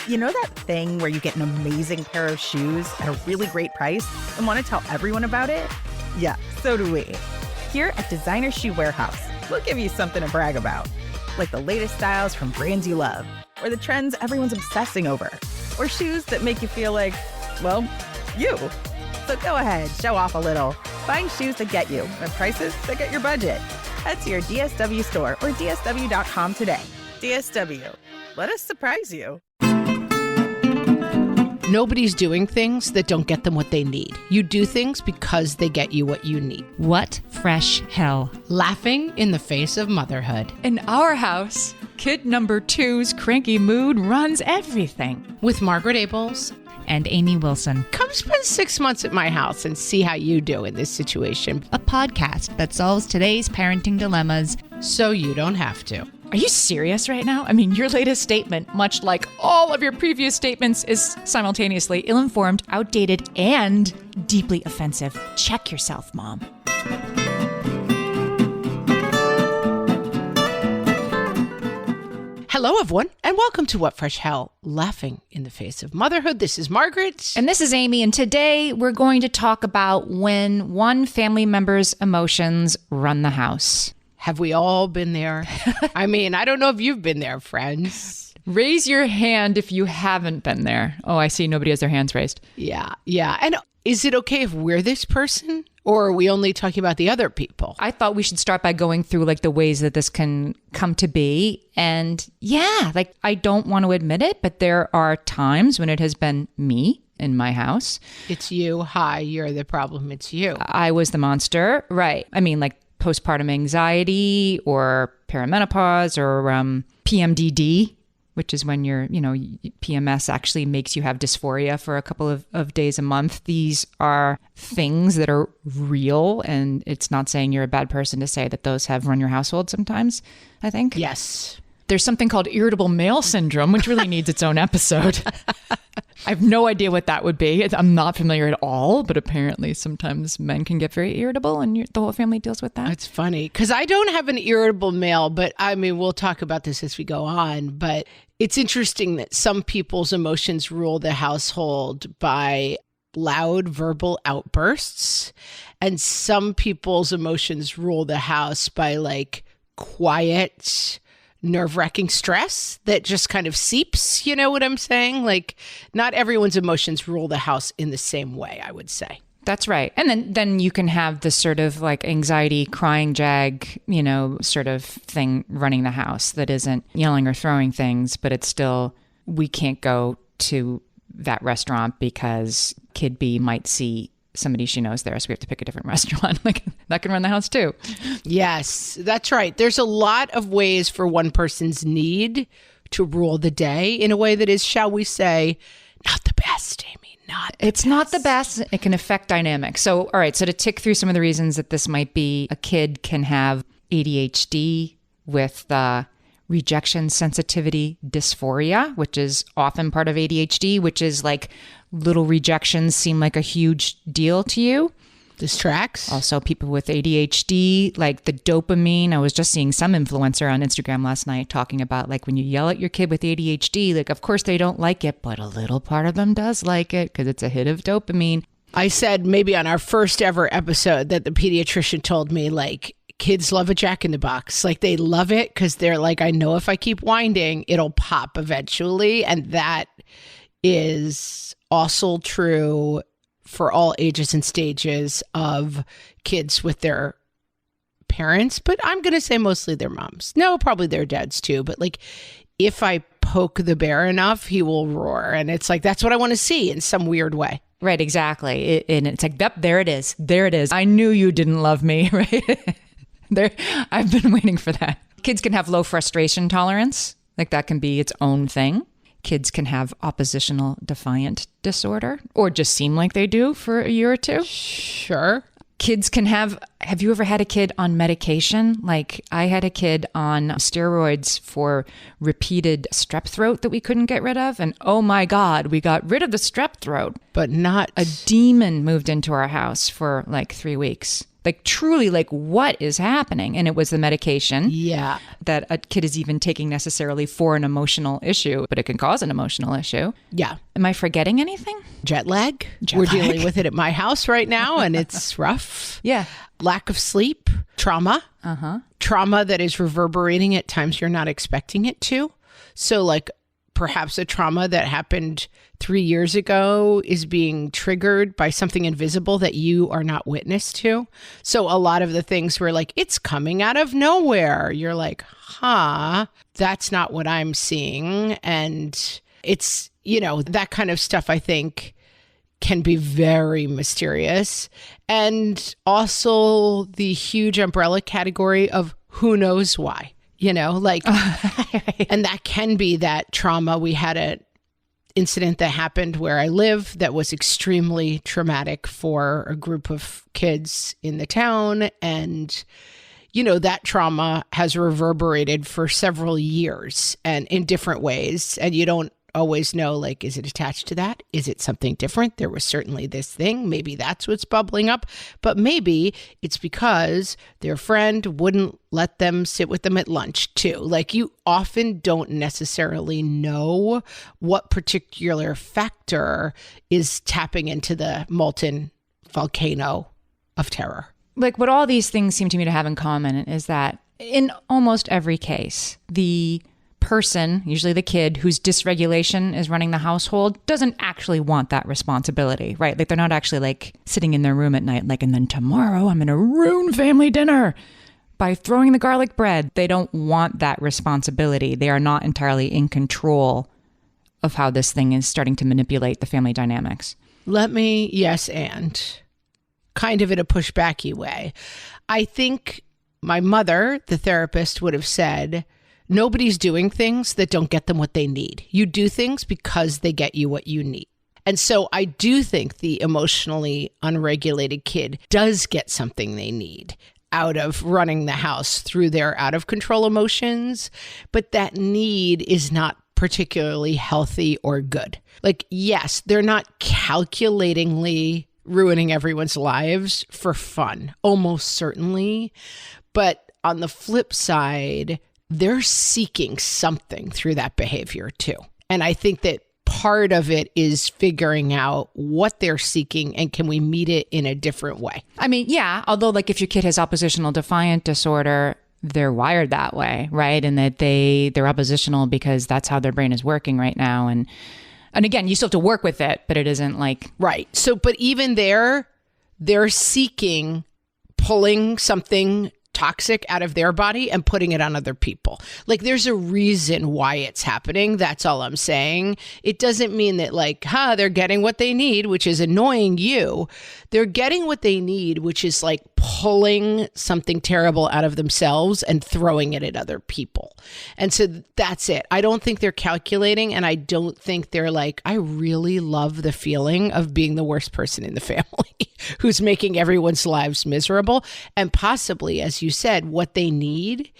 You know that thing where you get an amazing pair of shoes at a really great price and want to tell everyone about it? Yeah, so do we. Here at Designer Shoe Warehouse, we'll give you something to brag about, like the latest styles from brands you love, or the trends everyone's obsessing over, or shoes that make you feel like, well, you. So go ahead, show off a little. Find shoes that get you at prices that get your budget. Head to your DSW store or dsw.com today. DSW, let us surprise you. Nobody's doing things that don't get them what they need. You do things because they get you what you need. What fresh hell? Laughing in the face of motherhood. In our house, kid number 2's cranky mood runs everything. With Margaret Abels and Amy Wilson. Come spend 6 months at my house and see how you do in this situation. A podcast that solves today's parenting dilemmas so you don't have to. Are you serious right now? I mean, your latest statement, much like all of your previous statements, is simultaneously ill-informed, outdated, and deeply offensive. Check yourself, Mom. Hello, everyone, and welcome to What Fresh Hell, Laughing in the Face of Motherhood. This is Margaret. And this is Amy, and today we're going to talk about when one family member's emotions run the house. Have we all been there? I mean, I don't know if you've been there, friends. Raise your hand if you haven't been there. Oh, I see nobody has their hands raised. Yeah. And is it okay if we're this person? Or are we only talking about the other people? I thought we should start by going through like the ways that this can come to be. And yeah, like I don't want to admit it, but there are times when it has been me in my house. It's you. Hi, you're the problem. It's you. I was the monster. Right. I mean, like postpartum anxiety or perimenopause or PMDD, which is when PMS actually makes you have dysphoria for a couple of days a month. These are things that are real, and it's not saying you're a bad person to say that those have run your household sometimes, I think. Yes. There's something called irritable male syndrome, which really needs its own episode. I have no idea what that would be. I'm not familiar at all, but apparently sometimes men can get very irritable and the whole family deals with that. It's funny because I don't have an irritable male, but I mean, we'll talk about this as we go on, but it's interesting that some people's emotions rule the household by loud verbal outbursts, and some people's emotions rule the house by like quiet, nerve-wracking stress that just kind of seeps, you know what I'm saying? Like not everyone's emotions rule the house in the same way, I would say. That's right. And then you can have this sort of like anxiety, crying jag, sort of thing running the house that isn't yelling or throwing things, but it's still, we can't go to that restaurant because kid B might see somebody she knows there, so we have to pick a different restaurant. Like that can run the house too. Yes, that's right. There's a lot of ways for one person's need to rule the day in a way that is, shall we say, not the best, Amy. Not the best. It can affect dynamics. So, all right. So to tick through some of the reasons that this might be, a kid can have ADHD with rejection sensitivity dysphoria, which is often part of ADHD, which is like little rejections seem like a huge deal to you. This tracks. Also, people with ADHD, like the dopamine. I was just seeing some influencer on Instagram last night talking about like when you yell at your kid with ADHD, like of course they don't like it, but a little part of them does like it because it's a hit of dopamine. I said maybe on our first ever episode that the pediatrician told me like kids love a Jack in the Box. Like they love it because they're like, I know if I keep winding, it'll pop eventually. And that is also true for all ages and stages of kids with their parents, but I'm going to say mostly their moms. No, probably their dads too. But like, if I poke the bear enough, he will roar. And it's like, that's what I want to see in some weird way. Right, exactly. And it's like, there it is. There it is. I knew you didn't love me, right? I've been waiting for that. Kids can have low frustration tolerance. Like that can be its own thing. Kids can have oppositional defiant disorder or just seem like they do for a year or two. Sure. Kids can have you ever had a kid on medication? Like I had a kid on steroids for repeated strep throat that we couldn't get rid of. And oh my God, we got rid of the strep throat. But not... A demon moved into our house for like 3 weeks. Like truly, like what is happening? And it was the medication Yeah. that a kid is even taking necessarily for an emotional issue, but it can cause an emotional issue. Yeah. Am I forgetting anything? Jet lag. We're dealing with it at my house right now, and it's rough. Yeah. Lack of sleep, trauma, trauma that is reverberating at times you're not expecting it to. So like perhaps a trauma that happened 3 years ago is being triggered by something invisible that you are not witness to. So a lot of the things were like, it's coming out of nowhere. You're like, that's not what I'm seeing. And it's, that kind of stuff, I think, can be very mysterious. And also the huge umbrella category of who knows why, and that can be that trauma. We had an incident that happened where I live that was extremely traumatic for a group of kids in the town. And, that trauma has reverberated for several years and in different ways. And you don't always know, like, is it attached to that? Is it something different? There was certainly this thing. Maybe that's what's bubbling up, but maybe it's because their friend wouldn't let them sit with them at lunch too. Like, you often don't necessarily know what particular factor is tapping into the molten volcano of terror. Like what all these things seem to me to have in common is that in almost every case, the person, usually the kid whose dysregulation is running the household, doesn't actually want that responsibility, right? Like they're not actually like sitting in their room at night, like, and then tomorrow I'm going to ruin family dinner by throwing the garlic bread. They don't want that responsibility. They are not entirely in control of how this thing is starting to manipulate the family dynamics. And kind of in a pushbacky way. I think my mother, the therapist, would have said, nobody's doing things that don't get them what they need. You do things because they get you what you need. And so I do think the emotionally unregulated kid does get something they need out of running the house through their out of control emotions, but that need is not particularly healthy or good. Like, yes, they're not calculatingly ruining everyone's lives for fun, almost certainly. But on the flip side, they're seeking something through that behavior too. And I think that part of it is figuring out what they're seeking and can we meet it in a different way. I mean, yeah, although like if your kid has oppositional defiant disorder, they're wired that way, right? And that they're oppositional because that's how their brain is working right now. And again, you still have to work with it, but it isn't like... Right. So, but even they're seeking pulling something toxic out of their body and putting it on other people. Like there's a reason why it's happening. That's all I'm saying. It doesn't mean that like, they're getting what they need, which is annoying you. They're getting what they need, which is like pulling something terrible out of themselves and throwing it at other people. And so that's it. I don't think they're calculating, and I don't think they're like, I really love the feeling of being the worst person in the family who's making everyone's lives miserable. And possibly, as you said, what they need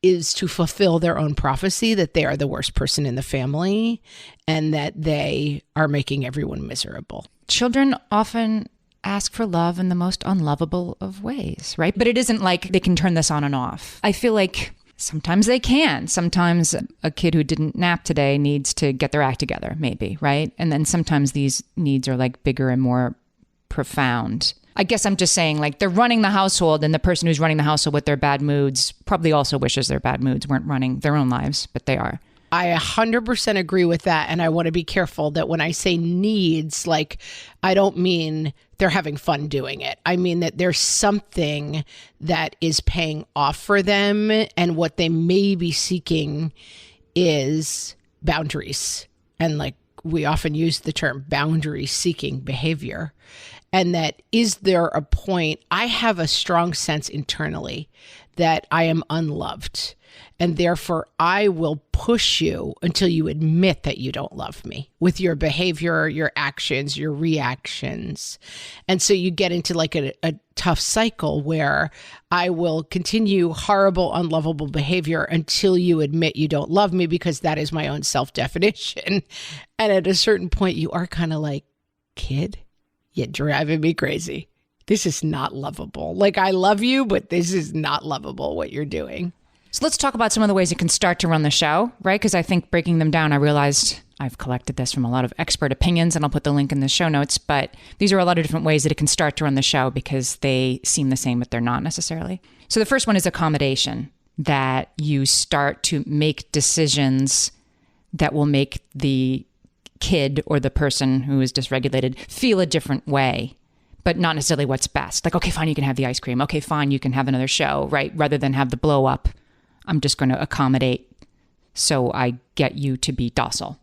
is to fulfill their own prophecy that they are the worst person in the family and that they are making everyone miserable. Children often ask for love in the most unlovable of ways, right? But it isn't like they can turn this on and off. I feel like sometimes they can. Sometimes a kid who didn't nap today needs to get their act together, maybe, right? And then sometimes these needs are like bigger and more profound. I guess I'm just saying, like, they're running the household, and the person who's running the household with their bad moods probably also wishes their bad moods weren't running their own lives, but they are. I 100% agree with that. And I want to be careful that when I say needs, like, I don't mean they're having fun doing it. I mean that there's something that is paying off for them. And what they may be seeking is boundaries. And like, we often use the term boundary seeking behavior. And that, is there a point? I have a strong sense internally that I am unloved. And therefore, I will push you until you admit that you don't love me with your behavior, your actions, your reactions. And so you get into like a tough cycle where I will continue horrible, unlovable behavior until you admit you don't love me, because that is my own self-definition. And at a certain point, you are kind of like, kid, you're driving me crazy. this is not lovable. Like, I love you, but this is not lovable what you're doing. So let's talk about some of the ways it can start to run the show, right? Because I think breaking them down, I realized I've collected this from a lot of expert opinions, and I'll put the link in the show notes. But these are a lot of different ways that it can start to run the show because they seem the same, but they're not necessarily. So the first one is accommodation, that you start to make decisions that will make the kid or the person who is dysregulated feel a different way, but not necessarily what's best. Like, okay, fine, you can have the ice cream. Okay, fine, you can have another show, right? Rather than have the blow up, I'm just going to accommodate so I get you to be docile.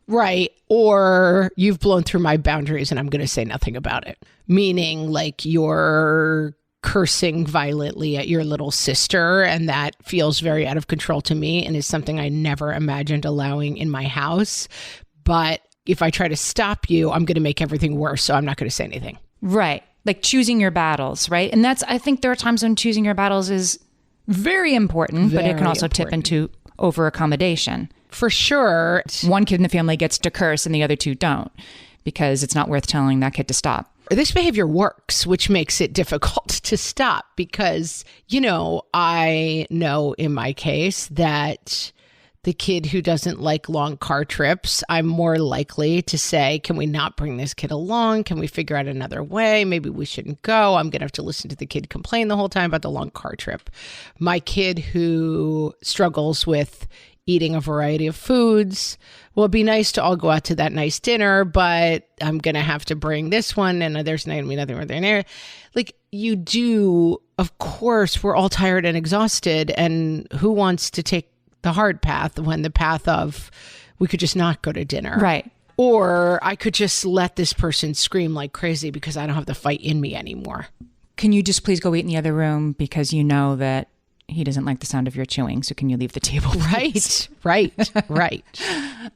Right. Or you've blown through my boundaries and I'm going to say nothing about it. Meaning like you're cursing violently at your little sister, and that feels very out of control to me and is something I never imagined allowing in my house. But if I try to stop you, I'm going to make everything worse. So I'm not going to say anything. Right. Like choosing your battles, right? And I think there are times when choosing your battles is very important, but it can also tip into over accommodation. For sure. One kid in the family gets to curse and the other two don't, because it's not worth telling that kid to stop. This behavior works, which makes it difficult to stop because, I know in my case that the kid who doesn't like long car trips, I'm more likely to say, can we not bring this kid along? Can we figure out another way? Maybe we shouldn't go. I'm going to have to listen to the kid complain the whole time about the long car trip. My kid who struggles with eating a variety of foods, well, it'd be nice to all go out to that nice dinner, but I'm going to have to bring this one and there's going to be nothing more there. Like you do, of course, we're all tired and exhausted, and who wants to take the hard path when the path of we could just not go to dinner. Right. Or I could just let this person scream like crazy because I don't have the fight in me anymore. Can you just please go eat in the other room because you know that he doesn't like the sound of your chewing. So can you leave the table? Right.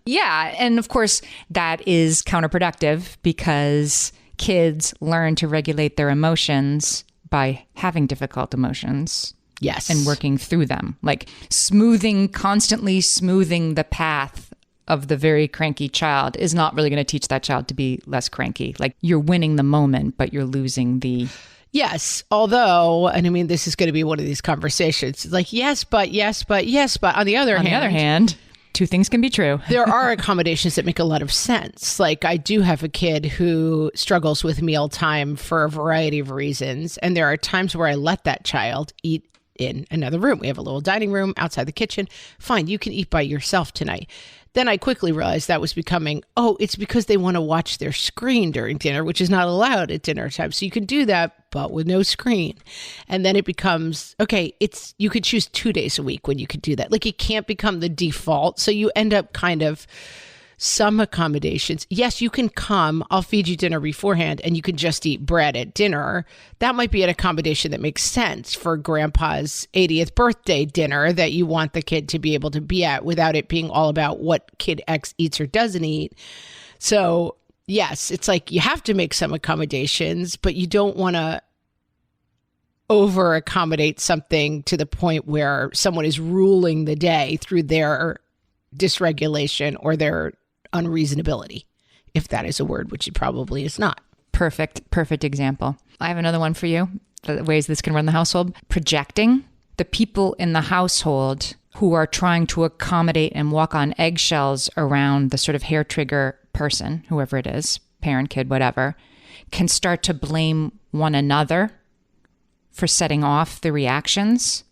Yeah. And of course that is counterproductive because kids learn to regulate their emotions by having difficult emotions. Yes. And working through them, like constantly smoothing the path of the very cranky child is not really going to teach that child to be less cranky. Like you're winning the moment, but you're losing the... Yes. Although, and I mean, this is going to be one of these conversations. It's like, yes, but. On the other hand, two things can be true. There are accommodations that make a lot of sense. Like I do have a kid who struggles with mealtime for a variety of reasons. And there are times where I let that child eat in another room. We have a little dining room outside the kitchen. Fine, you can eat by yourself tonight. Then I quickly realized that was becoming, it's because they want to watch their screen during dinner, which is not allowed at dinner time. So you can do that, but with no screen. And then it becomes, you could choose 2 days a week when you could do that. Like it can't become the default. So you end up kind of some accommodations. Yes, you can come, I'll feed you dinner beforehand and you can just eat bread at dinner. That might be an accommodation that makes sense for grandpa's 80th birthday dinner that you want the kid to be able to be at without it being all about what kid X eats or doesn't eat. So yes, it's like you have to make some accommodations, but you don't want to over accommodate something to the point where someone is ruling the day through their dysregulation or their unreasonability, if that is a word, which it probably is not. Perfect example. I have another one for you. The ways this can run the household. Projecting. The people in the household who are trying to accommodate and walk on eggshells around the sort of hair trigger person, whoever it is, parent, kid, whatever, can start to blame one another for setting off the reactions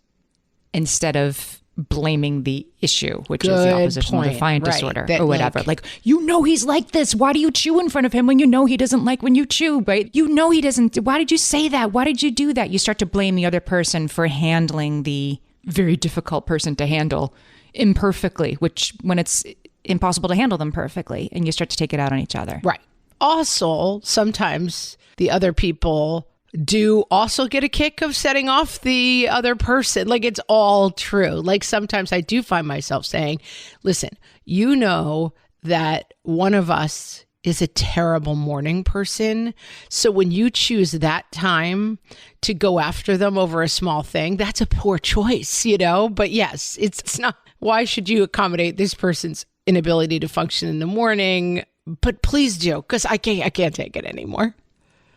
instead of blaming the issue, which is the oppositional defiant disorder or whatever. Like, he's like this. Why do you chew in front of him when you know he doesn't like when you chew, right? He doesn't. Why did you say that? Why did you do that? You start to blame the other person for handling the very difficult person to handle imperfectly, which when it's impossible to handle them perfectly, and you start to take it out on each other. Right. Also, sometimes the other people do also get a kick of setting off the other person. Like it's all true. Like sometimes I do find myself saying, listen, you know that one of us is a terrible morning person. So when you choose that time to go after them over a small thing, that's a poor choice, But yes, it's not, why should you accommodate this person's inability to function in the morning? But please do, because I can't take it anymore.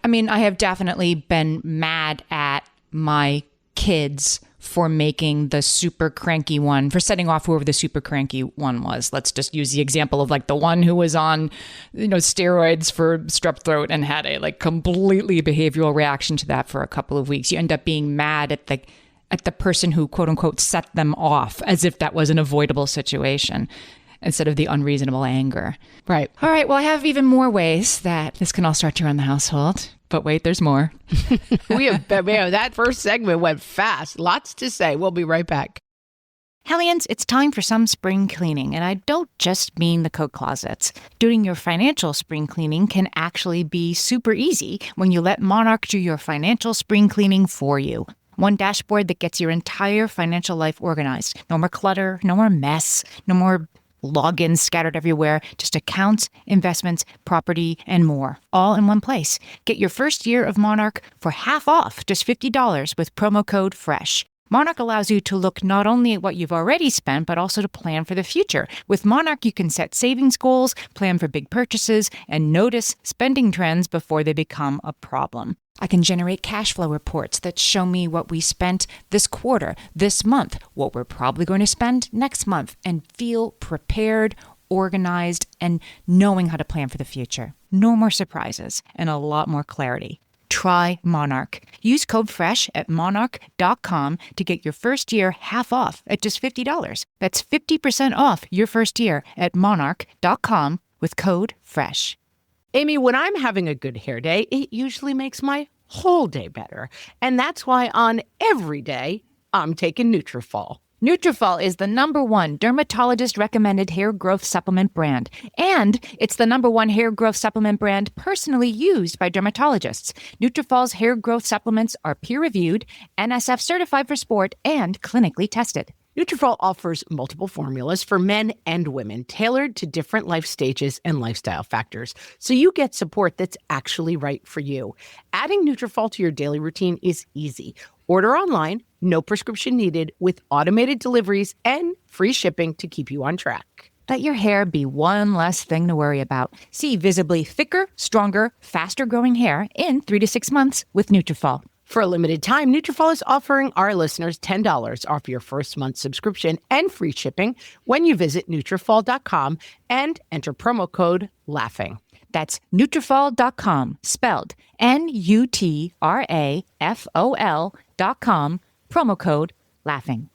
I mean, I have definitely been mad at my kids for making the super cranky one, for setting off whoever the super cranky one was. Let's just use the example of like the one who was on, steroids for strep throat and had a like completely behavioral reaction to that for a couple of weeks. You end up being mad at the person who quote unquote set them off, as if that was an avoidable situation, instead of the unreasonable anger. Right. All right. Well, I have even more ways that this can all start to run the household. But wait, there's more. That first segment went fast. Lots to say. We'll be right back. Hellions, it's time for some spring cleaning, and I don't just mean the coat closets. Doing your financial spring cleaning can actually be super easy when you let Monarch do your financial spring cleaning for you. One dashboard that gets your entire financial life organized. No more clutter, no more mess, no more logins scattered everywhere, just accounts, investments, property, and more, all in one place. Get your first year of Monarch for half off, just $50 with promo code FRESH. Monarch allows you to look not only at what you've already spent, but also to plan for the future. With Monarch, you can set savings goals, plan for big purchases, and notice spending trends before they become a problem. I can generate cash flow reports that show me what we spent this quarter, this month, what we're probably going to spend next month, and feel prepared, organized, and knowing how to plan for the future. No more surprises and a lot more clarity. Try Monarch. Use code FRESH at monarch.com to get your first year half off at just $50. That's 50% off your first year at monarch.com with code FRESH. Amy, when I'm having a good hair day, it usually makes my whole day better. And that's why on every day, I'm taking Nutrafol. Nutrafol is the #1 dermatologist-recommended hair growth supplement brand. And it's the #1 hair growth supplement brand personally used by dermatologists. Nutrafol's hair growth supplements are peer-reviewed, NSF certified for sport, and clinically tested. Nutrafol offers multiple formulas for men and women, tailored to different life stages and lifestyle factors, so you get support that's actually right for you. Adding Nutrafol to your daily routine is easy. Order online, no prescription needed, with automated deliveries and free shipping to keep you on track. Let your hair be one less thing to worry about. See visibly thicker, stronger, faster-growing hair in 3 to 6 months with Nutrafol. For a limited time, Nutrafol is offering our listeners $10 off your first month subscription and free shipping when you visit Nutrafol.com and enter promo code LAUGHING. That's Nutrafol.com, spelled Nutrafol.com, promo code LAUGHING.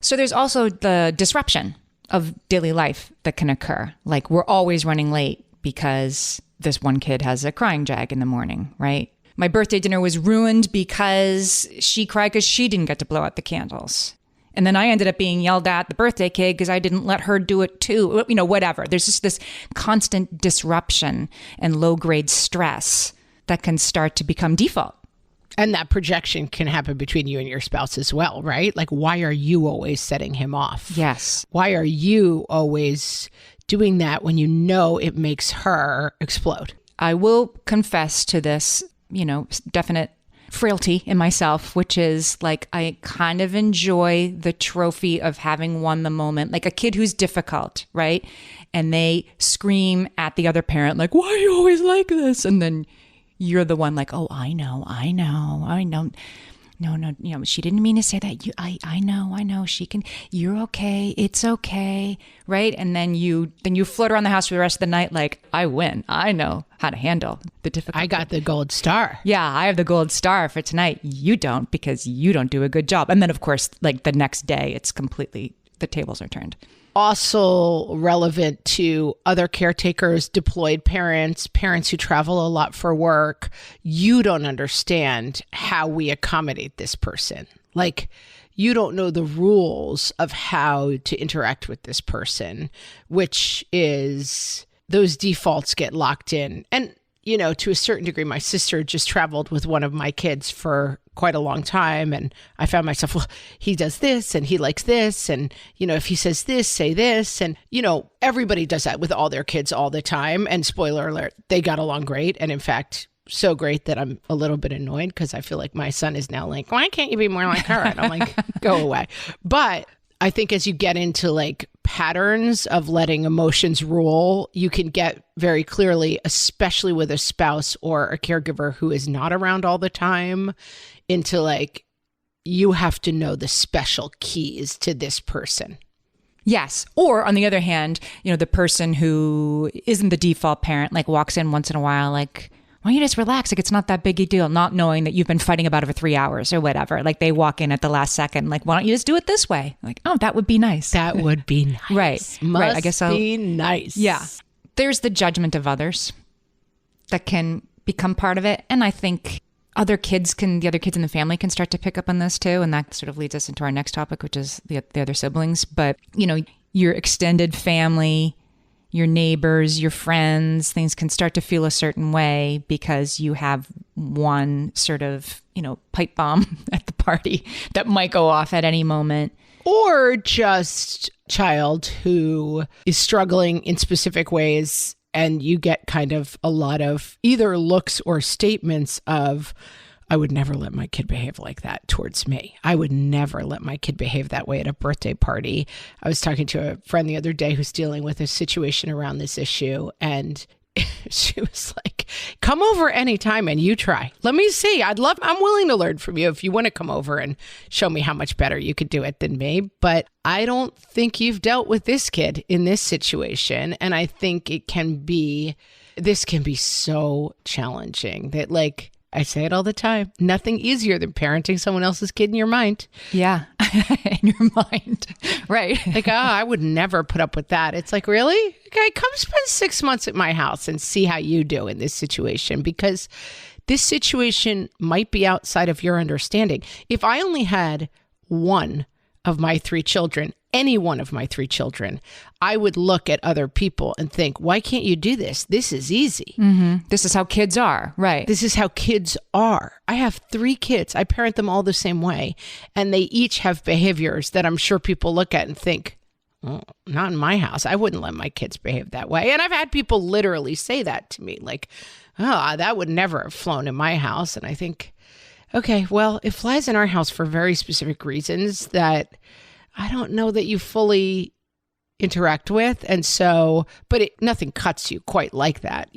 So there's also the disruption of daily life that can occur. Like we're always running late because this one kid has a crying jag in the morning, right? My birthday dinner was ruined because she cried because she didn't get to blow out the candles. And then I ended up being yelled at, the birthday kid, because I didn't let her do it too. Whatever. There's just this constant disruption and low-grade stress that can start to become default. And that projection can happen between you and your spouse as well, right? Like, why are you always setting him off? Yes. Why are you always doing that when you know it makes her explode? I will confess to this, definite frailty in myself, which is like, I kind of enjoy the trophy of having won the moment, like a kid who's difficult, right? And they scream at the other parent, like, why are you always like this? And then you're the one like, oh, I know. No, she didn't mean to say that. I know, she can, you're okay. It's okay. Right. And then you float around the house for the rest of the night. Like, I win. I know how to handle the difficulty. I got the gold star. Yeah. I have the gold star for tonight. You don't, because you don't do a good job. And then of course, like the next day, it's completely, the tables are turned. Also relevant to other caretakers, deployed parents, parents who travel a lot for work. You don't understand how we accommodate this person. Like, you don't know the rules of how to interact with this person, which is those defaults get locked in. And, to a certain degree, my sister just traveled with one of my kids for quite a long time. And I found myself, well, he does this and he likes this. And, if he says this, say this. And, everybody does that with all their kids all the time. And spoiler alert, they got along great. And in fact, so great that I'm a little bit annoyed because I feel like my son is now like, why can't you be more like her? And I'm like, go away. But I think as you get into like patterns of letting emotions rule, you can get very clearly, especially with a spouse or a caregiver who is not around all the time, into like, you have to know the special keys to this person. Yes. Or on the other hand, the person who isn't the default parent, like walks in once in a while, like, why don't you just relax? Like, it's not that big a deal, not knowing that you've been fighting about it for 3 hours or whatever. Like, they walk in at the last second, like, why don't you just do it this way? Like, oh, that would be nice. That would be nice. Right. Must right. I guess be nice. Yeah. There's the judgment of others that can become part of it. And I think the other kids in the family can start to pick up on this too. And that sort of leads us into our next topic, which is the other siblings. But, your extended family, your neighbors, your friends, things can start to feel a certain way because you have one sort of, pipe bomb at the party that might go off at any moment. Or just child who is struggling in specific ways, and you get kind of a lot of either looks or statements of, I would never let my kid behave like that towards me. I would never let my kid behave that way at a birthday party. I was talking to a friend the other day who's dealing with a situation around this issue, and she was like, come over anytime and you try. Let me see. I'm willing to learn from you if you want to come over and show me how much better you could do it than me. But I don't think you've dealt with this kid in this situation. And I think this can be so challenging that, like, I say it all the time, nothing easier than parenting someone else's kid in your mind. Yeah, in your mind. Right. Like, I would never put up with that. It's like, really? Okay, come spend 6 months at my house and see how you do in this situation, because this situation might be outside of your understanding. If I only had one of my 3 children, any one of my 3 children, I would look at other people and think, why can't you do this? This is easy. Mm-hmm. This is how kids are. Right. This is how kids are. I have 3 kids. I parent them all the same way. And they each have behaviors that I'm sure people look at and think, oh, not in my house. I wouldn't let my kids behave that way. And I've had people literally say that to me, like, oh, that would never have flown in my house. And I think, okay, well, it flies in our house for very specific reasons that I don't know that you fully interact with. And so, but nothing cuts you quite like that,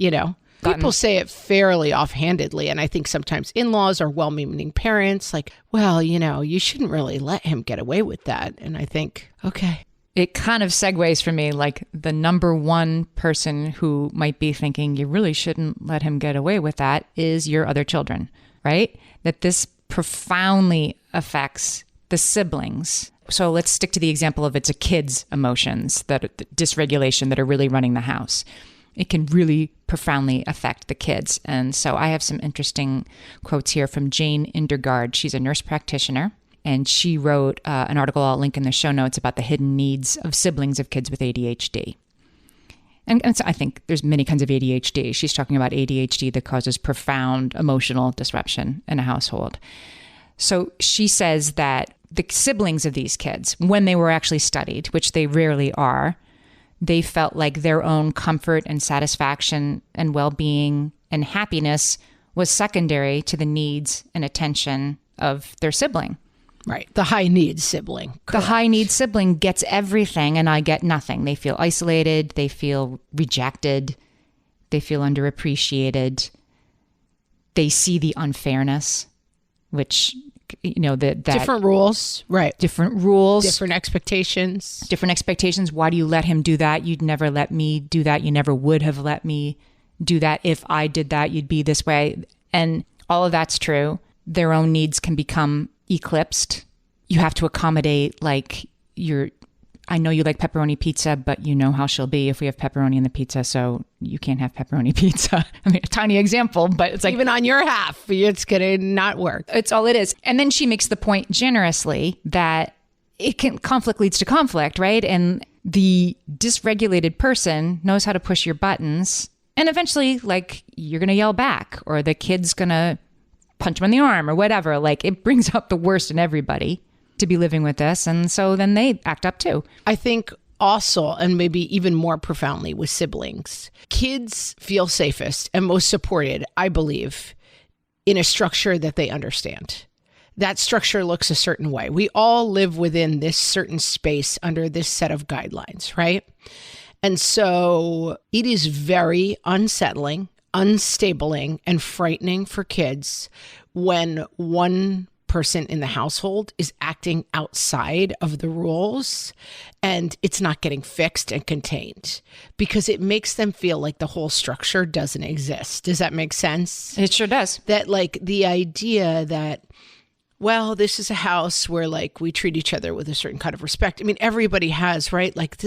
People say it fairly offhandedly. And I think sometimes in-laws or well-meaning parents like, well, you shouldn't really let him get away with that. And I think, okay. It kind of segues for me, like the number one person who might be thinking you really shouldn't let him get away with that is your other children, right? That this profoundly affects the siblings. So let's stick to the example of it's a kid's emotions, that the dysregulation that are really running the house. It can really profoundly affect the kids. And so I have some interesting quotes here from Jane Indergaard. She's a nurse practitioner, and she wrote an article I'll link in the show notes about the hidden needs of siblings of kids with ADHD. And so I think there's many kinds of ADHD. She's talking about ADHD that causes profound emotional disruption in a household. So she says that the siblings of these kids, when they were actually studied, which they rarely are, they felt like their own comfort and satisfaction and well-being and happiness was secondary to the needs and attention of their sibling. Right. The high needs sibling. Correct. The high needs sibling gets everything and I get nothing. They feel isolated. They feel rejected. They feel underappreciated. They see the unfairness, which, that different rules, right? Different rules, different expectations. Why do you let him do that? You'd never let me do that. You never would have let me do that. If I did that, you'd be this way. And all of that's true. Their own needs can become eclipsed. You have to accommodate, like, I know you like pepperoni pizza, but you know how she'll be if we have pepperoni in the pizza, so you can't have pepperoni pizza. I mean, a tiny example, but it's like... Even on your half, it's going to not work. It's all it is. And then she makes the point generously that conflict leads to conflict, right? And the dysregulated person knows how to push your buttons, and eventually, like, you're going to yell back, or the kid's going to punch him in the arm, or whatever. Like, it brings out the worst in everybody to be living with this. And so then they act up too. I think also, and maybe even more profoundly with siblings, kids feel safest and most supported, I believe, in a structure that they understand. that structure looks a certain way. We all live within this certain space under this set of guidelines, right? And so it is very unsettling, unstabling, and frightening for kids when one person in the household is acting outside of the rules and it's not getting fixed and contained, because it makes them feel like the whole structure doesn't exist. Does that make sense? It sure does. That like the idea that, well, this is a house where like we treat each other with a certain kind of respect. I mean, everybody has, right? Like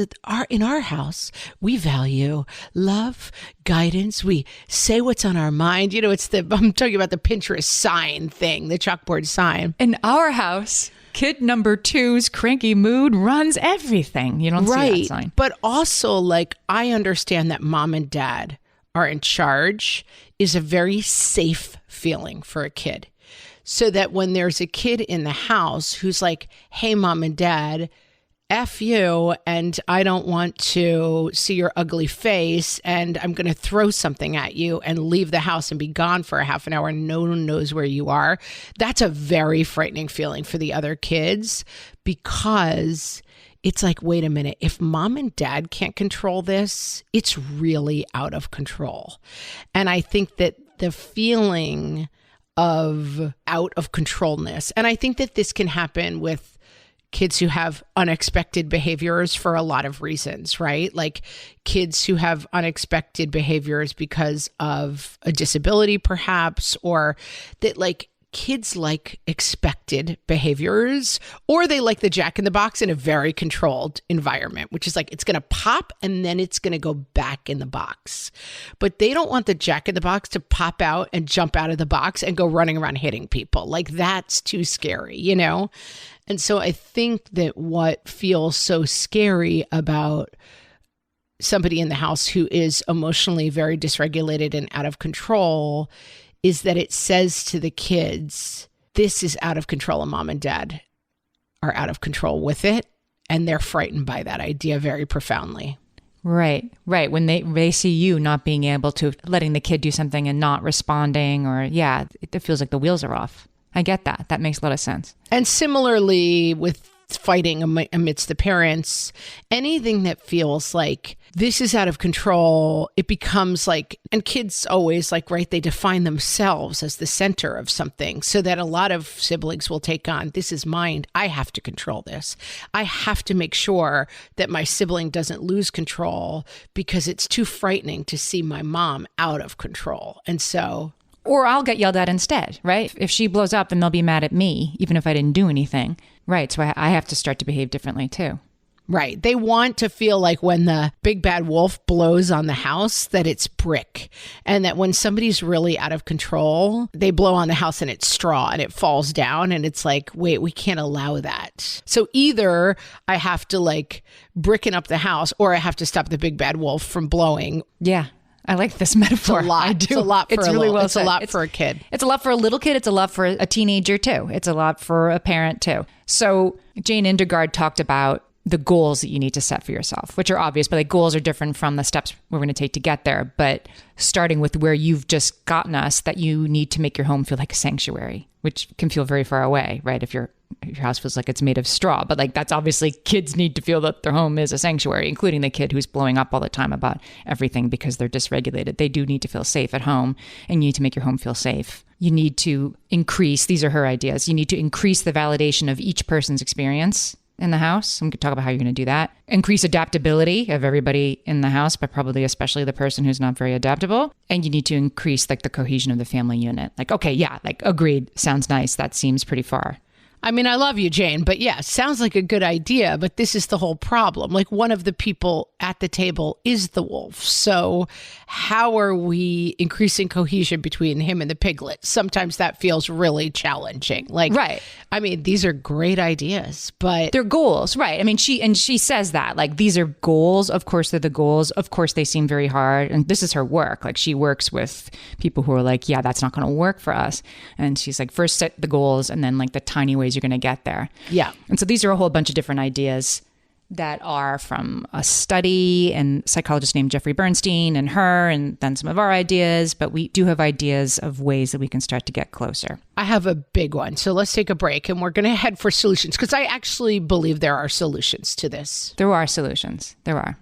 in our house, we value love, guidance. We say what's on our mind. You know, I'm talking about the Pinterest sign thing, the chalkboard sign. In our house, kid number 2's cranky mood runs everything. You don't see that sign. But also, like, I understand that mom and dad are in charge is a very safe feeling for a kid. So that when there's a kid in the house who's like, hey, mom and dad, F you, and I don't want to see your ugly face, and I'm going to throw something at you and leave the house and be gone for a half an hour and no one knows where you are. That's a very frightening feeling for the other kids, because it's like, wait a minute, if mom and dad can't control this, it's really out of control. And I think that the feeling of out of controlness, and I think that this can happen with kids who have unexpected behaviors for a lot of reasons, right? Like kids who have unexpected behaviors because of a disability, perhaps, or that like kids like expected behaviors, or they like the Jack in the Box in a very controlled environment, which is like, it's going to pop and then it's going to go back in the box. But they don't want the Jack in the Box to pop out and jump out of the box and go running around hitting people. Like that's too scary, you know? And so I think that what feels so scary about somebody in the house who is emotionally very dysregulated and out of control is that it says to the kids, this is out of control, and mom and dad are out of control with it. And they're frightened by that idea very profoundly. Right. When they see you not being able to, letting the kid do something and not responding, or it feels like the wheels are off. I get that. That makes a lot of sense. And similarly with fighting amidst the parents, anything that feels like this is out of control, it becomes like, and kids always like, right, they define themselves as the center of something, so that a lot of siblings will take on, this is mine, I have to control this. I have to make sure that my sibling doesn't lose control because it's too frightening to see my mom out of control. And so... Or I'll get yelled at instead, right? If she blows up, then they'll be mad at me, even if I didn't do anything. Right. So I have to start to behave differently too. Right. They want to feel like when the big bad wolf blows on the house, that it's brick. And that when somebody's really out of control, they blow on the house and it's straw and it falls down. And it's like, wait, we can't allow that. So either I have to like bricken up the house, or I have to stop the big bad wolf from blowing. Yeah. I like this metaphor. It's a lot. I do. It's a lot for it's really well It's said. a lot for a kid. It's a lot for a little kid. It's a lot for a teenager too. It's a lot for a parent too. So Jane Indergaard talked about the goals that you need to set for yourself, which are obvious, but like goals are different from the steps we're going to take to get there. But starting with where you've just gotten us, that you need to make your home feel like a sanctuary, which can feel very far away, right? If your house feels like it's made of straw, but like that's obviously, kids need to feel that their home is a sanctuary, including the kid who's blowing up all the time about everything because they're dysregulated. They do need to feel safe at home, and you need to make your home feel safe. You need to increase, these are her ideas, you need to increase the validation of each person's experience in the house. I'm going to talk about how you're going to do that. Increase adaptability of everybody in the house, but probably especially the person who's not very adaptable. And you need to increase like the cohesion of the family unit. Like, okay, yeah, like agreed. Sounds nice. That seems pretty far. I mean, I love you, Jane, but yeah, sounds like a good idea, but this is the whole problem. Like one of the people at the table is the wolf. So how are we increasing cohesion between him and the piglet? Sometimes that feels really challenging. Like, right. I mean, these are great ideas, but they're goals, right? I mean, she says that like, these are goals. Of course, they're the goals. Of course, they seem very hard. And this is her work. Like she works with people who are like, yeah, that's not going to work for us. And she's like, first set the goals and then like the tiny ways you're going to get there. Yeah. And so these are a whole bunch of different ideas that are from a study and a psychologist named Jeffrey Bernstein and her, and then some of our ideas, but we do have ideas of ways that we can start to get closer. I have a big one. So let's take a break and we're going to head for solutions because I actually believe there are solutions to this. There are solutions. There are.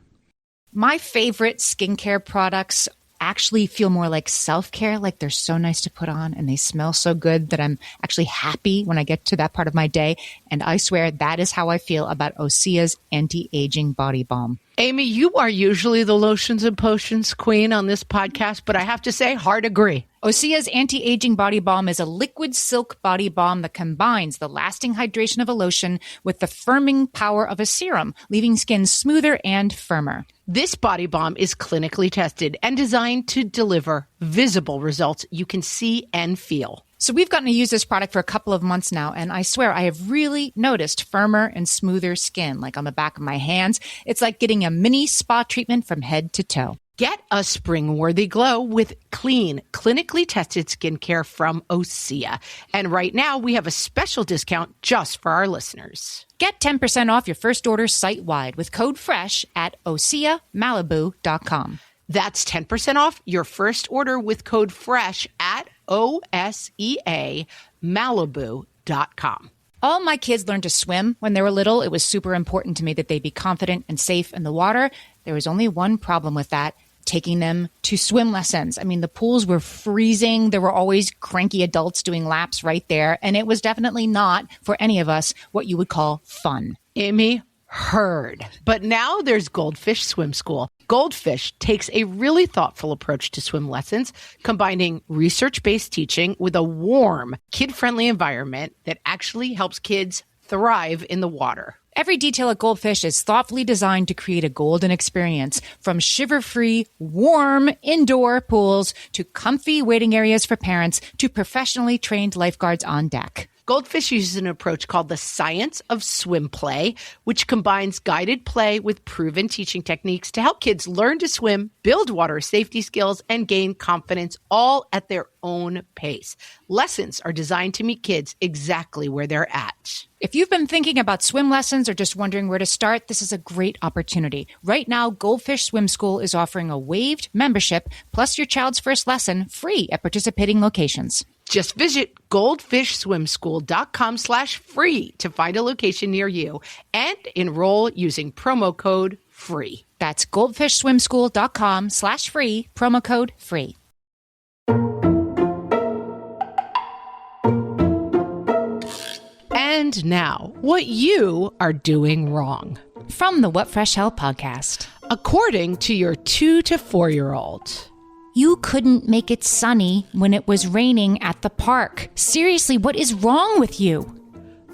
My favorite skincare products actually feel more like self-care, like they're so nice to put on and they smell so good that I'm actually happy when I get to that part of my day. And I swear that is how I feel about Osea's anti-aging body balm. Amy, you are usually the lotions and potions queen on this podcast, but I have to say, hard agree. Osea's anti-aging body balm is a liquid silk body balm that combines the lasting hydration of a lotion with the firming power of a serum, leaving skin smoother and firmer. This body balm is clinically tested and designed to deliver visible results you can see and feel. So we've gotten to use this product for a couple of months now, and I swear I have really noticed firmer and smoother skin, like on the back of my hands. It's like getting a mini spa treatment from head to toe. Get a spring-worthy glow with clean, clinically tested skincare from Osea. And right now, we have a special discount just for our listeners. Get 10% off your first order site-wide with code FRESH at OseaMalibu.com. That's 10% off your first order with code FRESH at OSEAMalibu.com. All my kids learned to swim when they were little. It was super important to me that they be confident and safe in the water. There was only one problem with that: taking them to swim lessons. I mean, the pools were freezing. There were always cranky adults doing laps right there. And it was definitely not, for any of us, what you would call fun. Amy, heard. But now there's Goldfish Swim School. Goldfish takes a really thoughtful approach to swim lessons, combining research-based teaching with a warm, kid-friendly environment that actually helps kids thrive in the water. Every detail at Goldfish is thoughtfully designed to create a golden experience, from shiver-free, warm indoor pools to comfy waiting areas for parents to professionally trained lifeguards on deck. Goldfish uses an approach called the science of swim play, which combines guided play with proven teaching techniques to help kids learn to swim, build water safety skills, and gain confidence, all at their own pace. Lessons are designed to meet kids exactly where they're at. If you've been thinking about swim lessons or just wondering where to start, this is a great opportunity. Right now, Goldfish Swim School is offering a waived membership plus your child's first lesson free at participating locations. Just visit goldfishswimschool.com/free to find a location near you and enroll using promo code FREE. That's goldfishswimschool.com/free, promo code FREE. And now, what you are doing wrong. From the What Fresh Hell podcast. According to your 2 to 4-year-old. You couldn't make it sunny when it was raining at the park. Seriously, what is wrong with you?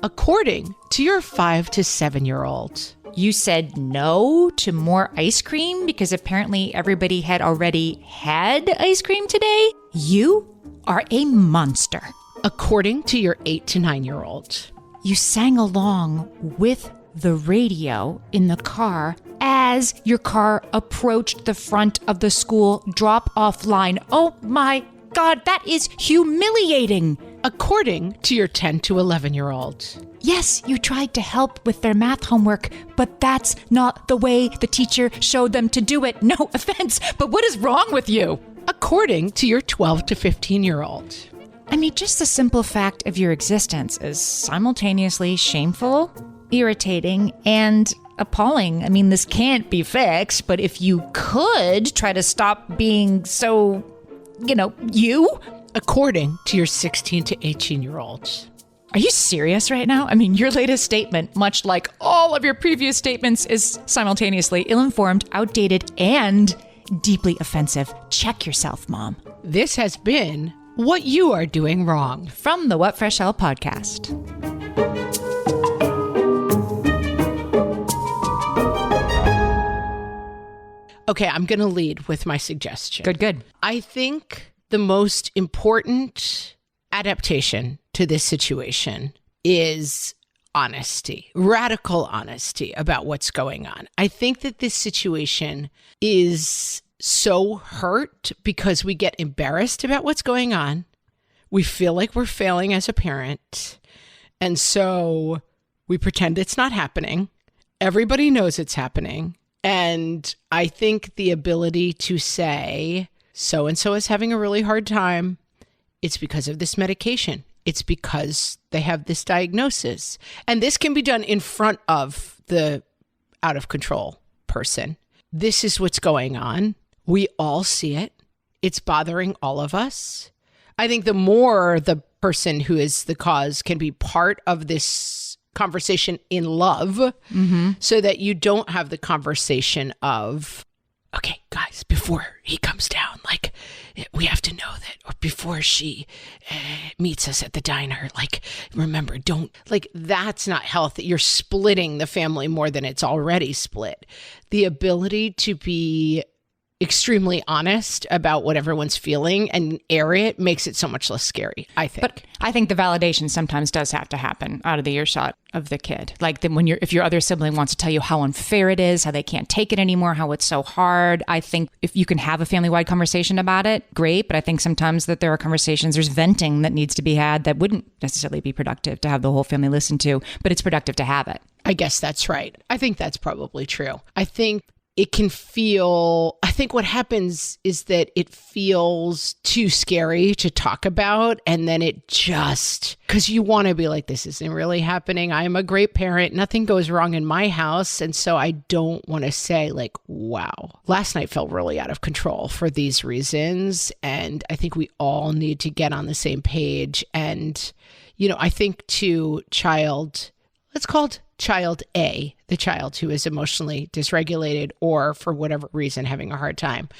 According to your 5 to 7-year-old. You said no to more ice cream because apparently everybody had already had ice cream today? You are a monster. According to your 8 to 9-year-old. You sang along with the radio in the car as your car approached the front of the school drop-off line. Oh my God, that is humiliating. According to your 10 to 11-year-old. Yes, you tried to help with their math homework, but that's not the way the teacher showed them to do it. No offense, but what is wrong with you? According to your 12 to 15-year-old. I mean, just the simple fact of your existence is simultaneously shameful, irritating, and appalling. I mean, this can't be fixed, but if you could try to stop being so, you. According to your 16 to 18-year-olds. Are you serious right now? I mean, your latest statement, much like all of your previous statements, is simultaneously ill-informed, outdated, and deeply offensive. Check yourself, Mom. This has been What You Are Doing Wrong. From the What Fresh Hell podcast. Okay, I'm going to lead with my suggestion. Good. I think the most important adaptation to this situation is honesty, radical honesty about what's going on. I think that this situation is so hurt because we get embarrassed about what's going on. We feel like we're failing as a parent. And so we pretend it's not happening. Everybody knows it's happening. And I think the ability to say, so-and-so is having a really hard time. It's because of this medication. It's because they have this diagnosis. And this can be done in front of the out of control person. This is what's going on. We all see it. It's bothering all of us. I think the more the person who is the cause can be part of this conversation in love, so that you don't have the conversation of, okay, guys, before he comes down, like, we have to know that, or before she meets us at the diner, like, remember, don't, like, that's not healthy. You're splitting the family more than it's already split. The ability to be extremely honest about what everyone's feeling and air it makes it so much less scary, I think. But I think the validation sometimes does have to happen out of the earshot of the kid. Like then if your other sibling wants to tell you how unfair it is, how they can't take it anymore, how it's so hard. I think if you can have a family-wide conversation about it, great. But I think sometimes that there are conversations, there's venting that needs to be had that wouldn't necessarily be productive to have the whole family listen to, but it's productive to have it. I guess that's right. I think that's probably true. I think it can feel, I think what happens is that it feels too scary to talk about. And then it just, because you want to be like, this isn't really happening. I'm a great parent. Nothing goes wrong in my house. And so I don't want to say like, wow, last night felt really out of control for these reasons. And I think we all need to get on the same page. And, you know, I think to child, let's call it child A, the child who is emotionally dysregulated or for whatever reason having a hard time.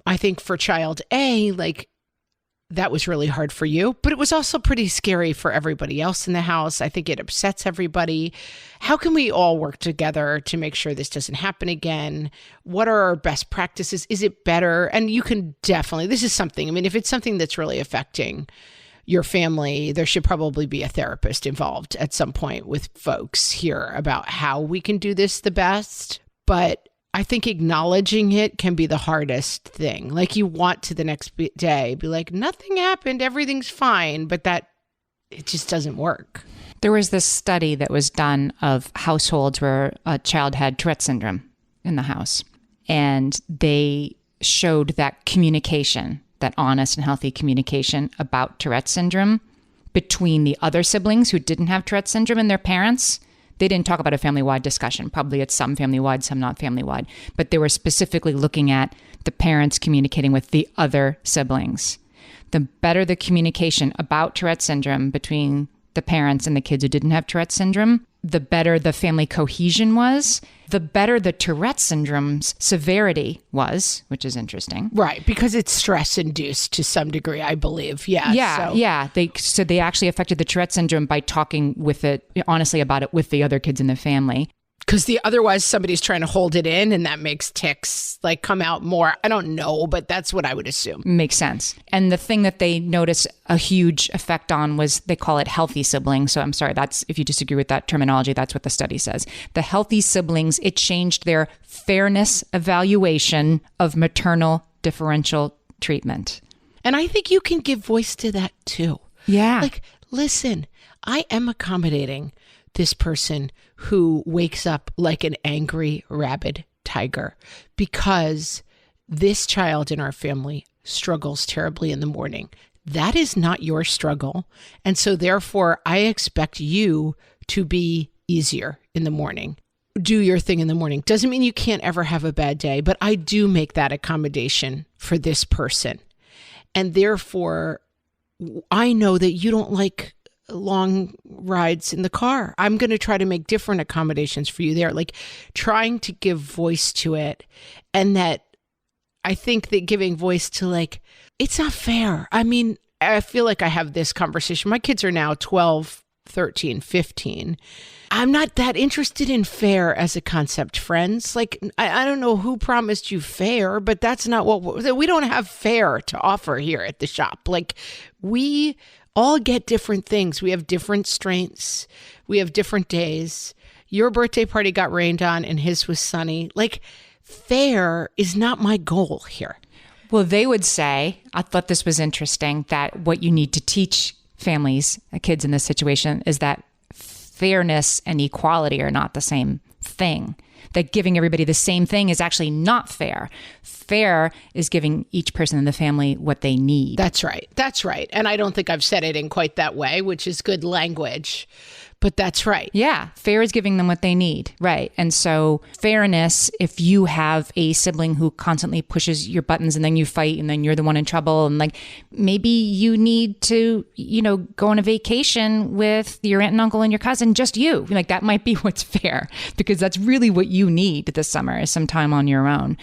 I think for child A, like, that was really hard for you, but it was also pretty scary for everybody else in the house. I think it upsets everybody. How can we all work together to make sure this doesn't happen again? What are our best practices? Is it better? And you can definitely, this is something, I mean, if it's something that's really affecting your family, there should probably be a therapist involved at some point with folks here about how we can do this the best. But I think acknowledging it can be the hardest thing. Like you want to the next day be like, nothing happened, everything's fine, but that it just doesn't work. There was this study that was done of households where a child had Tourette syndrome in the house. And they showed that communication, that honest and healthy communication about Tourette syndrome between the other siblings who didn't have Tourette syndrome and their parents. They didn't talk about a family-wide discussion. Probably it's some family-wide, some not family-wide. But they were specifically looking at the parents communicating with the other siblings. The better the communication about Tourette syndrome between the parents and the kids who didn't have Tourette syndrome, the better the family cohesion was, the better the Tourette syndrome's severity was, which is interesting. Right, because it's stress-induced to some degree, I believe. Yeah. They actually affected the Tourette syndrome by talking with it, honestly about it with the other kids in the family. Because otherwise somebody's trying to hold it in and that makes tics like come out more. I don't know, but that's what I would assume. Makes sense. And the thing that they notice a huge effect on was they call it healthy siblings. So I'm sorry, that's if you disagree with that terminology, that's what the study says. The healthy siblings, it changed their fairness evaluation of maternal differential treatment. And I think you can give voice to that too. Yeah. Like, listen, I am accommodating this person who wakes up like an angry, rabid tiger because this child in our family struggles terribly in the morning. That is not your struggle. And so therefore, I expect you to be easier in the morning. Do your thing in the morning. Doesn't mean you can't ever have a bad day, but I do make that accommodation for this person. And therefore, I know that you don't like long rides in the car. I'm going to try to make different accommodations for you there, like trying to give voice to it. And that I think that giving voice to like, it's not fair. I mean, I feel like I have this conversation. My kids are now 12, 13, 15. I'm not that interested in fair as a concept, friends. Like, I don't know who promised you fair, but that's not what we don't have fair to offer here at the shop. Like, we all get different things. We have different strengths. We have different days. Your birthday party got rained on and his was sunny. Like, fair is not my goal here. Well, they would say, I thought this was interesting, that what you need to teach families, kids in this situation, is that fairness and equality are not the same thing. That giving everybody the same thing is actually not fair. Fair is giving each person in the family what they need. That's right. That's right. And I don't think I've said it in quite that way, which is good language. But that's right. Yeah. Fair is giving them what they need. Right. And so fairness, if you have a sibling who constantly pushes your buttons and then you fight and then you're the one in trouble, and like maybe you need to, go on a vacation with your aunt and uncle and your cousin, just you. Like that might be what's fair, because that's really what you need this summer, is some time on your own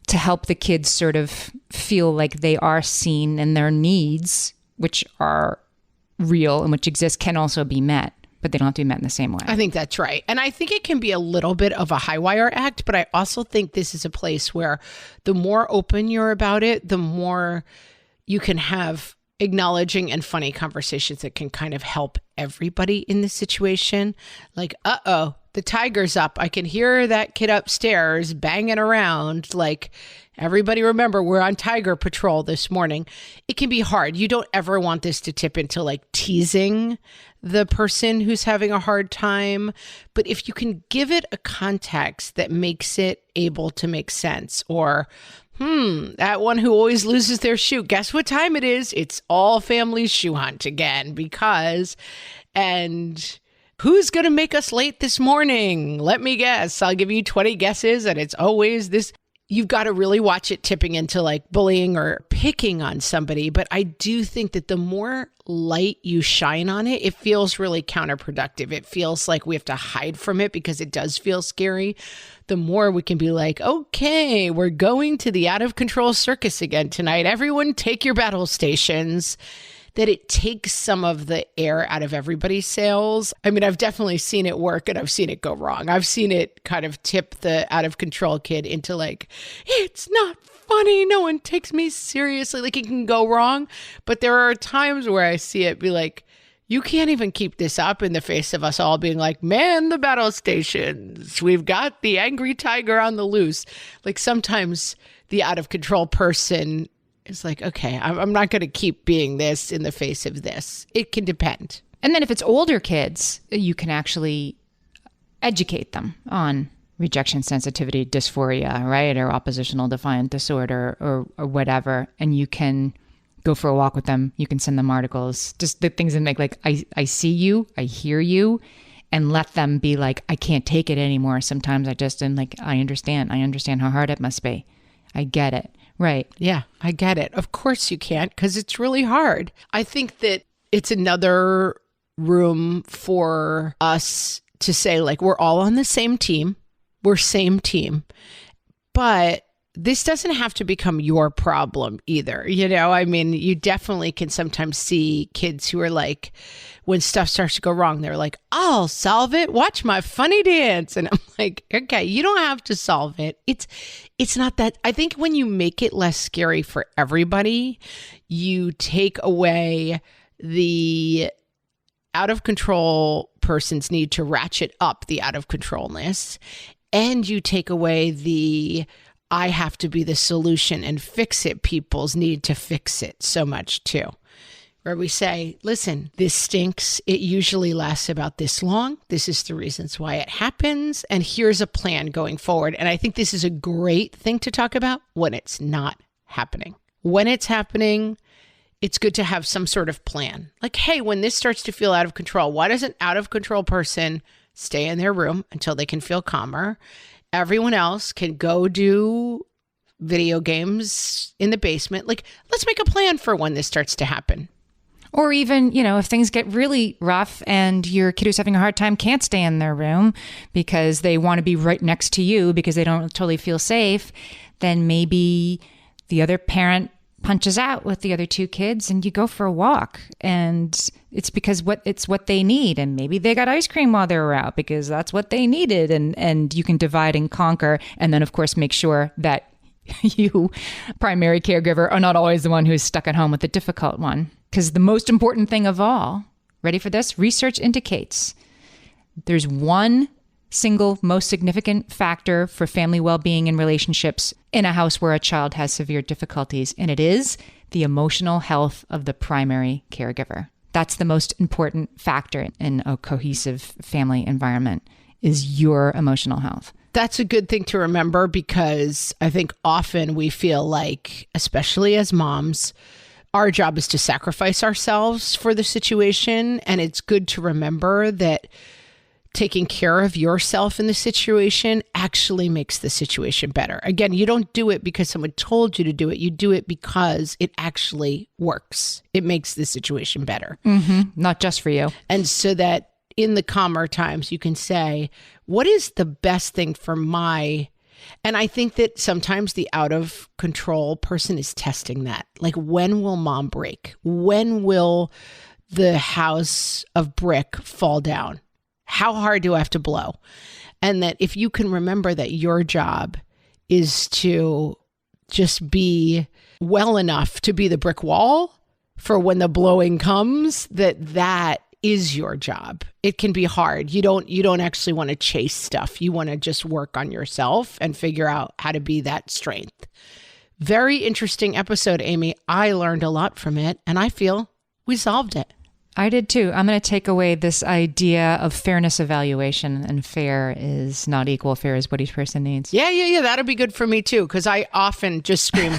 to help the kids sort of feel like they are seen and their needs, which are real and which exist, can also be met. But they don't have to be met in the same way. I think that's right. And I think it can be a little bit of a high wire act, but I also think this is a place where the more open you're about it, the more you can have acknowledging and funny conversations that can kind of help everybody in the situation. Like, uh-oh, the tiger's up. I can hear that kid upstairs banging around. Like, everybody remember, we're on tiger patrol this morning. It can be hard. You don't ever want this to tip into like teasing the person who's having a hard time. But if you can give it a context that makes it able to make sense, or, that one who always loses their shoe, guess what time it is? It's all family shoe hunt again, because, and who's going to make us late this morning? Let me guess. I'll give you 20 guesses, and it's always this. You've got to really watch it tipping into like bullying or picking on somebody. But I do think that the more light you shine on it, it feels really counterproductive. It feels like we have to hide from it because it does feel scary. The more we can be like, okay, we're going to the out of control circus again tonight. Everyone take your battle stations. That it takes some of the air out of everybody's sails. I mean, I've definitely seen it work and I've seen it go wrong. I've seen it kind of tip the out of control kid into like, it's not funny. No one takes me seriously. Like, it can go wrong. But there are times where I see it be like, you can't even keep this up in the face of us all being like, man, the battle stations. We've got the angry tiger on the loose. Like, sometimes the out of control person is like, okay, I'm not going to keep being this in the face of this. It can depend. And then if it's older kids, you can actually educate them on rejection sensitivity dysphoria, right? Or oppositional defiant disorder or whatever. And you can go for a walk with them. You can send them articles, just the things that make like, I see you, I hear you, and let them be like, I can't take it anymore. Sometimes I just am like, I understand how hard it must be. I get it. Right. Yeah, I get it. Of course you can't, because it's really hard. I think that it's another room for us to say, like, we're all on the same team. We're same team. But this doesn't have to become your problem either. I mean, you definitely can sometimes see kids who are like, when stuff starts to go wrong, they're like, I'll solve it. Watch my funny dance. And I'm like, okay, you don't have to solve it. It's not that. I think when you make it less scary for everybody, you take away the out of control person's need to ratchet up the out of controlness, and you take away the I have to be the solution and fix it people's need to fix it so much too. Where we say, listen, this stinks. It usually lasts about this long. This is the reasons why it happens. And here's a plan going forward. And I think this is a great thing to talk about when it's not happening. When it's happening, it's good to have some sort of plan. Like, hey, when this starts to feel out of control, why does an out of control person stay in their room until they can feel calmer? Everyone else can go do video games in the basement. Like, let's make a plan for when this starts to happen. Or even, if things get really rough and your kid who's having a hard time can't stay in their room because they want to be right next to you because they don't totally feel safe, then maybe the other parent punches out with the other two kids and you go for a walk. And it's because it's what they need. And maybe they got ice cream while they were out because that's what they needed. And you can divide and conquer. And then, of course, make sure that you, primary caregiver, are not always the one who's stuck at home with the difficult one. Because the most important thing of all, ready for this? Research indicates there's one single most significant factor for family well-being and relationships in a house where a child has severe difficulties, and it is the emotional health of the primary caregiver. That's the most important factor in a cohesive family environment. is your emotional health. That's a good thing to remember, because I think often we feel like, especially as moms, our job is to sacrifice ourselves for the situation. And it's good to remember that taking care of yourself in the situation actually makes the situation better. Again, you don't do it because someone told you to do it. You do it because it actually works. It makes the situation better. Not just for you. And so that in the calmer times, you can say, what is the best thing for my... And I think that sometimes the out of control person is testing that. Like, when will mom break? When will the house of brick fall down? How hard do I have to blow? And that if you can remember that your job is to just be well enough to be the brick wall for when the blowing comes, that is your job. It can be hard. You don't actually want to chase stuff. You want to just work on yourself and figure out how to be that strength. Very interesting episode, Amy. I learned a lot from it, and I feel we solved it. I did too. I'm going to take away this idea of fairness evaluation, and fair is not equal. Fair is what each person needs. Yeah. That'll be good for me too, because I often just scream,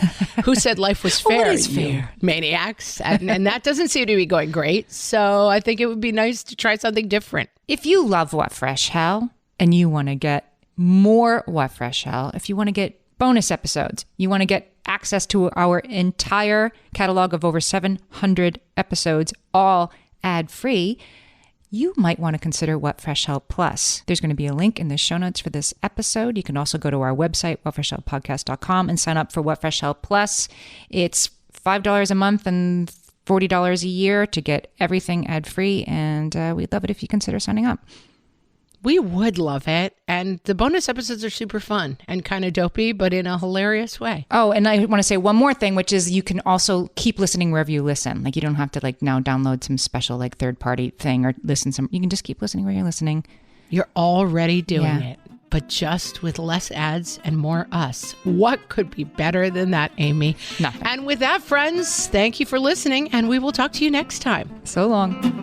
"Who said life was fair? What is you fair? Maniacs!" And that doesn't seem to be going great. So I think it would be nice to try something different. If you love What Fresh Hell and you want to get more What Fresh Hell, if you want to get bonus episodes, you want to get access to our entire catalog of over 700 episodes, all ad-free, you might want to consider What Fresh Hell Plus. There's going to be a link in the show notes for this episode. You can also go to our website, whatfreshhellpodcast.com, and sign up for What Fresh Hell Plus. It's $5 a month and $40 a year to get everything ad-free, and we'd love it if you consider signing up. We would love it. And the bonus episodes are super fun and kind of dopey, but in a hilarious way. Oh, and I want to say one more thing, which is you can also keep listening wherever you listen. Like, you don't have to now download some special third party thing or you can just keep listening where you're listening. You're already doing it, but just with less ads and more us. What could be better than that, Amy? Nothing. And with that, friends, thank you for listening, and we will talk to you next time. So long.